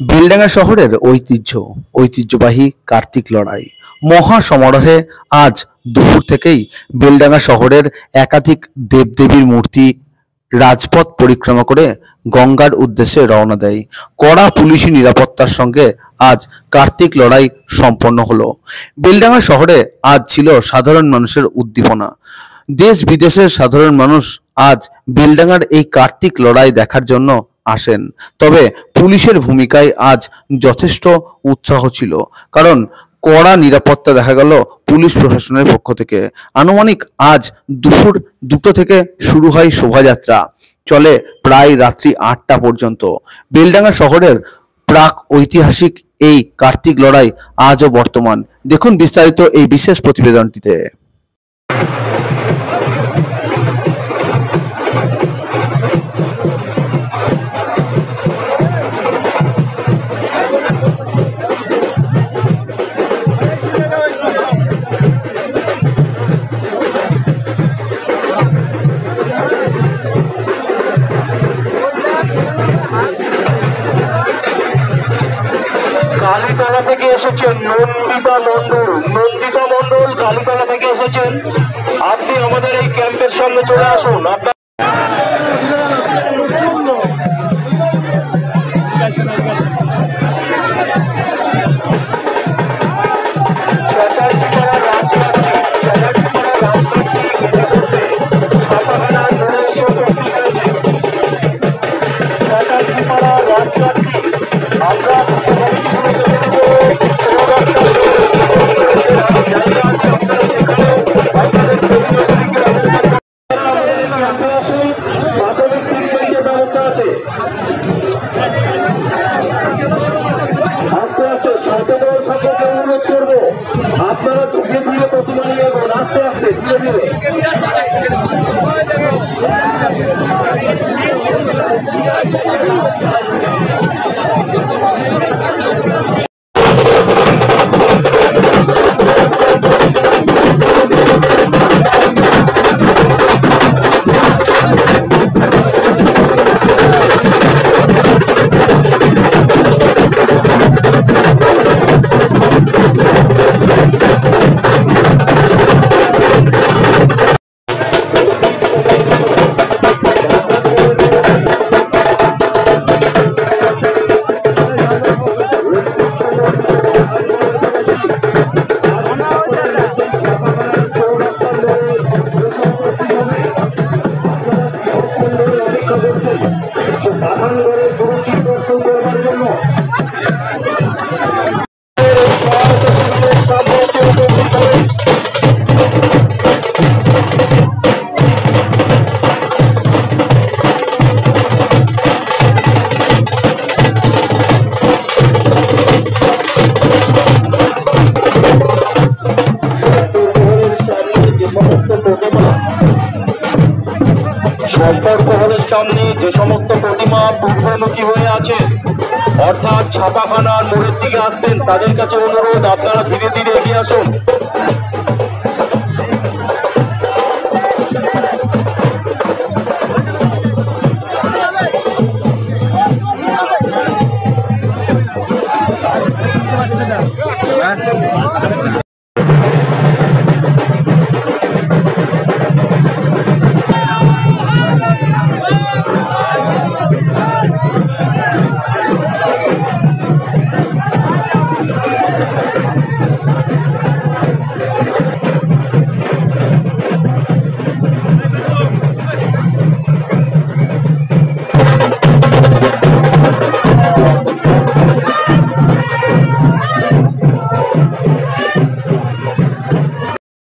বেলডাঙ্গা শহরের ঐতিহ্যবাহী কার্তিক লড়াই মহা সমারোহে আজ দুপুর থেকেই বেলডাঙ্গা শহরের একাধিক দেবদেবীর মূর্তি রাজপথ পরিক্রমা করে গঙ্গার উদ্দেশ্যে রওনা দেয়। কড়া পুলিশি নিরাপত্তার সঙ্গে আজ কার্তিক লড়াই সম্পন্ন হলো। বেলডাঙ্গা শহরে আজ ছিল সাধারণ মানুষের উদ্দীপনা। দেশ বিদেশের সাধারণ মানুষ আজ বেলডাঙ্গার এই কার্তিক লড়াই দেখার জন্য আসেন। তবে পুলিশের ভূমিকায় আজ যথেষ্ট উৎসাহ ছিল, কারণ কড়া নিরাপত্তা দেখা গেল পুলিশ প্রশাসনের পক্ষ থেকে। আনুমানিক আজ দুপুর 2টো থেকে শুরু হয় শোভাযাত্রা, চলে প্রায় রাত্রি 8টা পর্যন্ত। বেলডাঙ্গা শহরের প্রাক ঐতিহাসিক এই কার্তিক লড়াই আজও বর্তমান। দেখুন বিস্তারিত এই বিশেষ প্রতিবেদনটিতে। কালীতলা থেকে এসেছেন নন্দিতা মন্ডল কালীতলা থেকে এসেছেন। আপনি আমাদের এই ক্যাম্পের সামনে চলে আসুন। আপনারা ধীরে ধীরে প্রতিমা নিয়ে এগোন, আস্তে আস্তে ধীরে ধীরে। সম্পর্ক হলের সামনে যে সমস্ত প্রতিমা পূর্বমুখী হয়ে আছে, অর্থাৎ ছাপাখানার মোড়ের দিকে আসছেন, তাদের কাছে অনুরোধ আপনারা ধীরে ধীরে এগিয়ে আসুন।